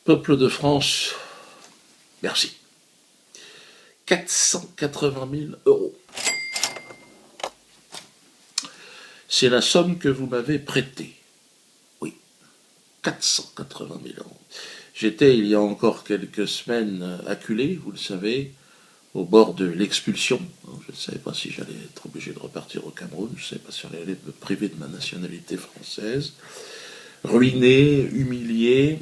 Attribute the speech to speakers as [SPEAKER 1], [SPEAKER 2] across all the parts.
[SPEAKER 1] Peuple de France, merci. 480 000 €. C'est la somme que vous m'avez prêtée. Oui, 480 000 €. J'étais, il y a encore quelques semaines, acculé, vous le savez, au bord de l'expulsion. Je ne savais pas si j'allais être obligé de repartir au Cameroun, je ne savais pas si on allait me priver de ma nationalité française. Ruiné, humilié,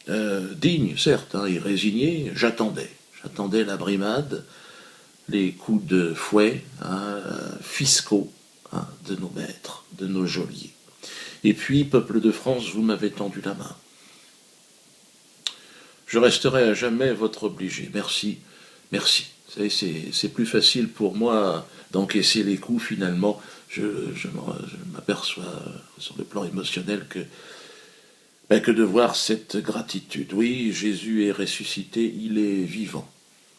[SPEAKER 1] digne, certes, et résigné, j'attendais la brimade, les coups de fouet fiscaux de nos maîtres, de nos geôliers. Et puis, peuple de France, vous m'avez tendu la main. Je resterai à jamais votre obligé. Merci, merci. Vous savez, c'est plus facile pour moi d'encaisser les coups, finalement. Je m'aperçois sur le plan émotionnel que de voir cette gratitude. Oui, Jésus est ressuscité, il est vivant.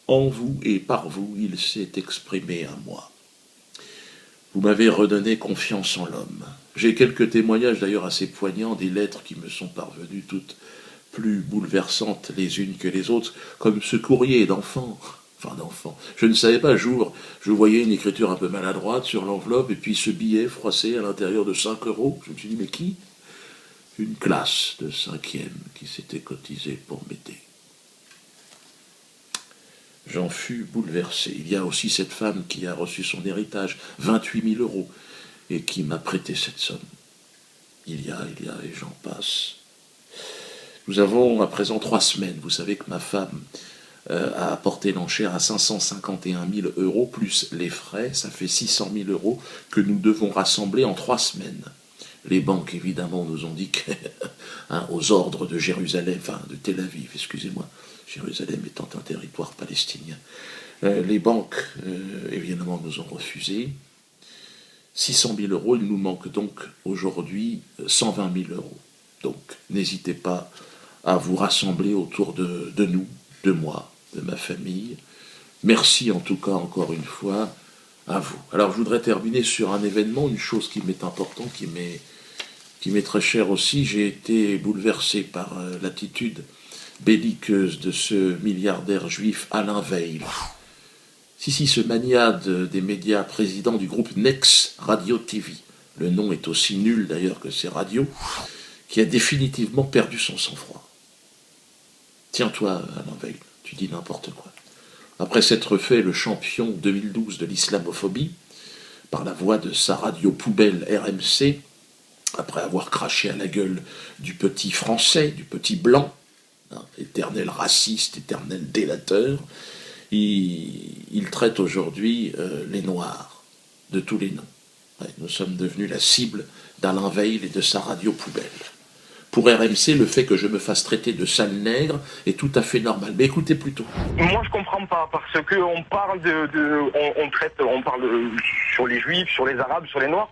[SPEAKER 1] En vous et par vous, il s'est exprimé à moi. Vous m'avez redonné confiance en l'homme. J'ai quelques témoignages d'ailleurs assez poignants, des lettres qui me sont parvenues, toutes plus bouleversantes les unes que les autres, comme ce courrier d'enfant. Je ne savais pas, je voyais une écriture un peu maladroite sur l'enveloppe, et puis ce billet froissé à l'intérieur de 5 €. Je me suis dit, mais qui ? Une classe de 5e qui s'était cotisée pour m'aider. J'en fus bouleversé. Il y a aussi cette femme qui a reçu son héritage, 28 000 €, et qui m'a prêté cette somme. Il y a, et j'en passe. Nous avons à présent 3 semaines. Vous savez que ma femme a apporté l'enchère à 551 000 €, plus les frais, ça fait 600 000 € que nous devons rassembler en 3 semaines. Les banques, évidemment, nous ont dit aux ordres de Jérusalem, de Tel Aviv, excusez-moi, Jérusalem étant un territoire palestinien. Les banques, évidemment, nous ont refusé. 600 000 €, il nous manque donc aujourd'hui 120 000 €. Donc, n'hésitez pas à vous rassembler autour de nous, de moi, de ma famille. Merci en tout cas, encore une fois, à vous. Alors, je voudrais terminer sur un événement, une chose qui m'est importante, qui m'est très chère aussi. J'ai été bouleversé par l'attitude belliqueuse de ce milliardaire juif Alain Veil. Si, ce maniade des médias, président du groupe Nex Radio TV, le nom est aussi nul d'ailleurs que ses radios, qui a définitivement perdu son sang-froid. Tiens-toi, Alain Veil, tu dis n'importe quoi. Après s'être fait le champion 2012 de l'islamophobie, par la voix de sa radio poubelle RMC, après avoir craché à la gueule du petit français, du petit blanc, éternel raciste, éternel délateur, il traite aujourd'hui les Noirs de tous les noms. Ouais, nous sommes devenus la cible d'Alain Veil et de sa radio poubelle. Pour RMC, le fait que je me fasse traiter de sale nègre est tout à fait normal. Mais écoutez plutôt.
[SPEAKER 2] Moi, je comprends pas, parce que on parle on parle sur les Juifs, sur les Arabes, sur les Noirs.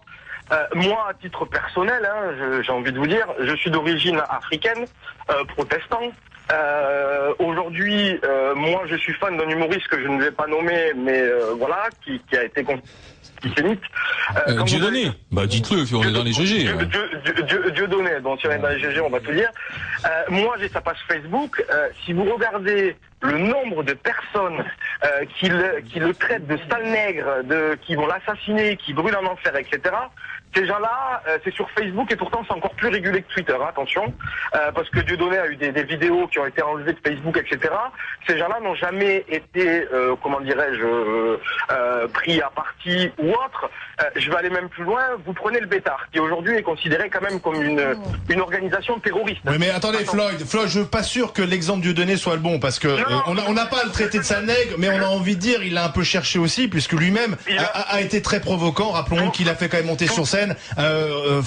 [SPEAKER 2] Moi, à titre personnel, j'ai envie de vous dire, je suis d'origine africaine, protestant. Aujourd'hui, moi, je suis fan d'un humoriste que je ne vais pas nommer, mais voilà, qui a été antisémite.
[SPEAKER 3] Dieudonné, dites-le, on est dans les GG.
[SPEAKER 2] Dieudonné, donc si on est dans les GG, on va tout dire. Moi, j'ai sa page Facebook. Si vous regardez le nombre de personnes qui le traitent de sale nègre, qui vont l'assassiner, qui brûlent en enfer, etc., ces gens-là, c'est sur Facebook, et pourtant c'est encore plus régulé que Twitter, attention, parce que Dieudonné a eu des vidéos qui ont été enlevées de Facebook, etc. Ces gens-là n'ont jamais été, pris à partie ou autre. Je vais aller même plus loin, vous prenez le Bétard, qui aujourd'hui est considéré quand même comme une organisation terroriste.
[SPEAKER 4] Oui, mais attendez, Floyd, je suis pas sûr que l'exemple Dieudonné soit le bon, parce que on n'a pas à le traiter de sale nègre, mais on a envie de dire, il a un peu cherché aussi, puisque lui-même a été très provoquant. Rappelons qu'il a fait quand même monter sur scène un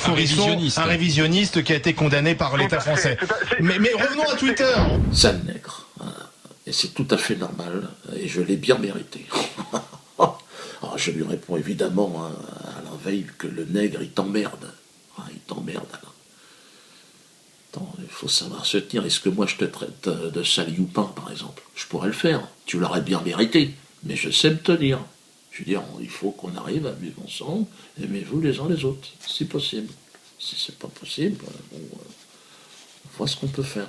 [SPEAKER 4] révisionniste qui a été condamné par l'État français. Mais revenons à Twitter.
[SPEAKER 1] Sale nègre. Et c'est tout à fait normal, et je l'ai bien mérité. Alors, je lui réponds évidemment à Alain Veil que le nègre, il t'emmerde. Il t'emmerde, Alain. Attends, il faut savoir se tenir. Est-ce que moi je te traite de sale youpin, par exemple? Je pourrais le faire. Tu l'aurais bien mérité. Mais je sais me tenir. Je veux dire, il faut qu'on arrive à vivre ensemble, aimez-vous les uns les autres, si possible. Si c'est pas possible, on voit ce qu'on peut faire.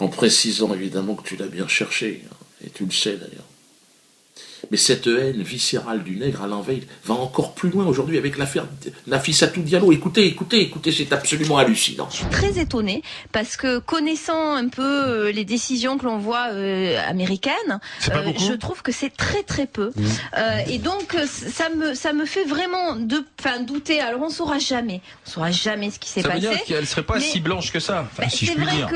[SPEAKER 1] En précisant évidemment que tu l'as bien cherché, hein, et tu le sais d'ailleurs. Mais cette haine viscérale du nègre, Alain Veil, va encore plus loin aujourd'hui avec l'affaire Nafissatou Diallo. Écoutez, c'est absolument hallucinant.
[SPEAKER 5] Je suis très étonnée parce que connaissant un peu les décisions que l'on voit américaines, je trouve que c'est très très peu. Et donc ça me fait vraiment douter. Alors on saura jamais ce qui s'est passé.
[SPEAKER 3] Ça veut dire qu'elle serait pas si blanche que ça, si je puis dire.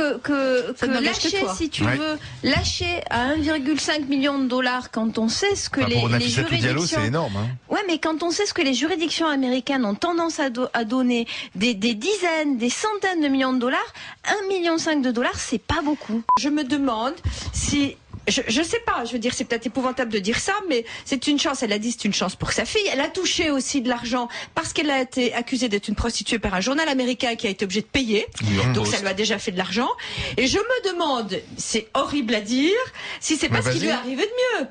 [SPEAKER 5] C'est vrai que lâcher, si tu veux, lâcher à 1,5 million de dollars quand on sait ce que les juridictions...
[SPEAKER 4] c'est énorme. Hein.
[SPEAKER 5] Ouais, mais quand on sait ce que les juridictions américaines ont tendance à donner des dizaines, des centaines de millions de dollars, 1,5 million de dollars, c'est pas beaucoup.
[SPEAKER 6] Je me demande si... Je sais pas, je veux dire, c'est peut-être épouvantable de dire ça, mais c'est une chance, elle a dit c'est une chance pour sa fille. Elle a touché aussi de l'argent parce qu'elle a été accusée d'être une prostituée par un journal américain qui a été obligé de payer. Donc ça lui a déjà fait de l'argent. Et je me demande, c'est horrible à dire, si c'est pas ce qui lui est arrivé de mieux.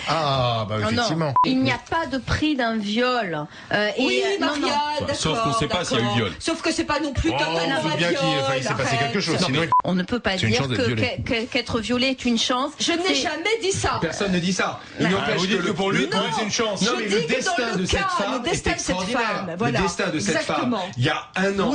[SPEAKER 4] Ah, bah effectivement.
[SPEAKER 5] Non, il n'y a pas de prix d'un viol.
[SPEAKER 6] Oui, Maria, d'accord.
[SPEAKER 3] Sauf qu'on ne sait pas s'il y a eu viol.
[SPEAKER 6] Sauf que c'est pas non plus totalement un viol.
[SPEAKER 4] Il s'est passé quelque chose. Sinon...
[SPEAKER 5] On ne peut pas dire qu'être violé est une chance.
[SPEAKER 6] Je n'ai jamais dit ça.
[SPEAKER 7] Personne ne dit ça. Il n'empêche que pour lui, c'est une chance. Non, mais le destin de cette femme est extraordinaire. Le destin de cette femme, il y a un an.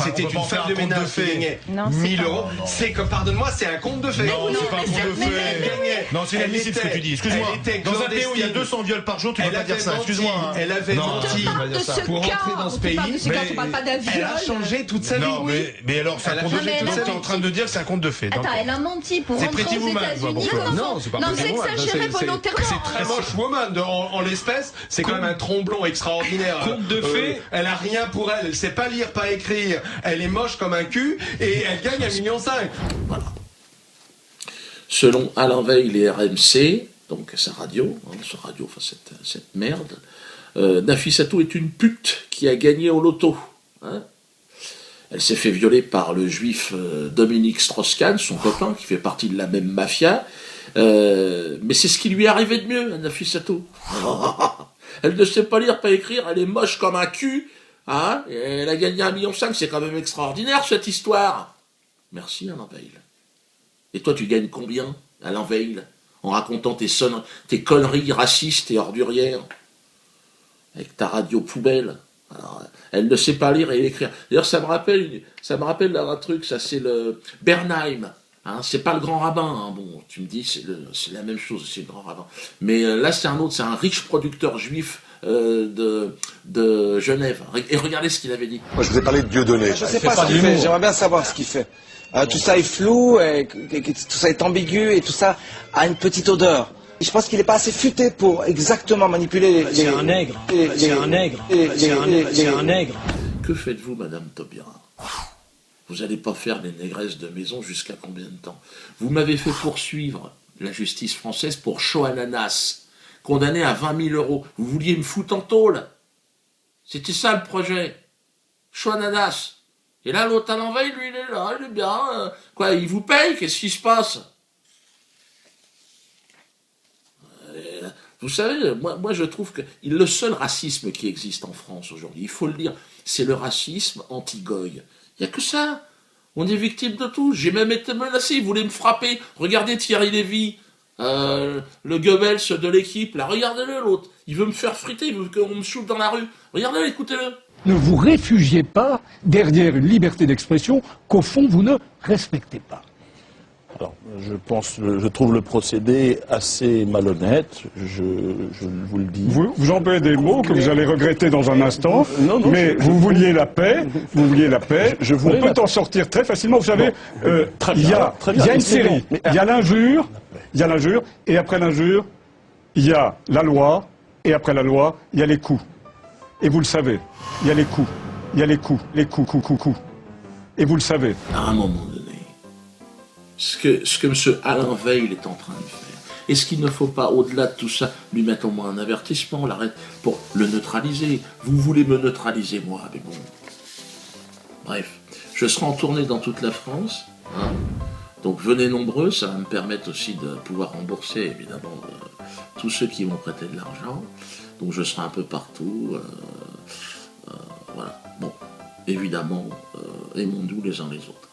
[SPEAKER 7] C'était une femme de ménage qui gagnait 1000 euros. C'est comme, pardonne-moi, c'est un conte de fées.
[SPEAKER 4] Non, c'est pas un conte de fées. Non, c'est inadmissible ce que tu dis. Excuse-moi. Dans un pays où il y a 200 viols par jour, tu ne peux pas dire ça. Excuse-moi.
[SPEAKER 7] Elle avait menti pour rentrer dans ce pays.
[SPEAKER 6] On parle pas d'un viol.
[SPEAKER 7] Elle a changé toute sa vie.
[SPEAKER 4] Non, mais alors, c'est un conte de fées. Donc, tu es en train de dire que c'est un conte de fées.
[SPEAKER 5] Attends, elle a menti pour rentrer aux États-Unis.
[SPEAKER 7] Non, c'est pas
[SPEAKER 6] Non, c'est exagéré volontairement.
[SPEAKER 7] C'est très moche, woman. En l'espèce, c'est quand même un tromblon extraordinaire.
[SPEAKER 3] Conte de fées.
[SPEAKER 7] Elle a rien pour elle. Elle sait pas lire, pas écrire. Elle est moche comme un cul et elle gagne 1,5 million.
[SPEAKER 1] Voilà. Selon Alain Veil et RMC, donc sa radio, cette merde, Nafissatou est une pute qui a gagné au loto. Hein. Elle s'est fait violer par le juif Dominique Strauss-Kahn, son copain, qui fait partie de la même mafia. Mais c'est ce qui lui est arrivé de mieux, Nafissatou. Elle ne sait pas lire, pas écrire, elle est moche comme un cul. Hein, et elle a gagné 1,5 million, c'est quand même extraordinaire cette histoire. Merci Alain Veil. Et toi tu gagnes combien, Alain Veil, en racontant tes conneries racistes et ordurières avec ta radio poubelle. Alors, elle ne sait pas lire et écrire. D'ailleurs ça me rappelle un truc, ça c'est le Bernheim. Hein, c'est pas le grand rabbin, hein. Bon, tu me dis c'est la même chose, c'est le grand rabbin. Mais là c'est un autre, c'est un riche producteur juif de Genève. Et regardez ce qu'il avait dit.
[SPEAKER 8] Moi, je vous ai parlé de Dieudonné.
[SPEAKER 9] Je ne sais pas ce qu'il fait, j'aimerais bien savoir ce qu'il fait. Tout ça est flou, et tout ça est ambigu, et tout ça a une petite odeur. Je pense qu'il n'est pas assez futé pour exactement manipuler les...
[SPEAKER 10] C'est un nègre. C'est un nègre. C'est un nègre.
[SPEAKER 1] Que faites-vous, Madame Taubira? Vous n'allez pas faire les négresses de maison jusqu'à combien de temps? Vous m'avez fait poursuivre la justice française pour Choananas, condamné à 20 000 euros. Vous vouliez me foutre en tôle. C'était ça le projet. Choananas. Et là, l'autre Alain Veil, lui, il est là, il est bien. Quoi, il vous paye? Qu'est-ce qui se passe? Vous savez, moi je trouve que le seul racisme qui existe en France aujourd'hui, il faut le dire, c'est le racisme anti-goy. Il n'y a que ça. On est victime de tout. J'ai même été menacé, il voulait me frapper. Regardez Thierry Lévy, le Goebbels de l'équipe, là, regardez-le l'autre. Il veut me faire friter, il veut qu'on me shoot dans la rue. Regardez-le, écoutez-le.
[SPEAKER 11] Ne vous réfugiez pas derrière une liberté d'expression qu'au fond vous ne respectez pas.
[SPEAKER 12] Alors, je trouve le procédé assez malhonnête, je vous le dis.
[SPEAKER 11] Vous employez des mots que vous allez regretter dans un instant, mais vous vouliez la paix, on peut en sortir très facilement. Vous savez, il y a une série, il y a l'injure, et après l'injure, il y a la loi, et après la loi, il y a les coups. Et vous le savez, il y a les coups, les coups. Et vous le savez.
[SPEAKER 1] À un moment donné, ce que M. Alain Veil est en train de faire, est-ce qu'il ne faut pas, au-delà de tout ça, lui mettre au moins un avertissement, pour le neutraliser? Vous voulez me neutraliser, moi, mais bon. Bref, je serai en tournée dans toute la France, hein. Donc venez nombreux, ça va me permettre aussi de pouvoir rembourser, évidemment, tous ceux qui vont prêter de l'argent. Donc je serai un peu partout, voilà. Bon, évidemment, aimons-nous les uns les autres,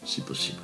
[SPEAKER 1] si possible.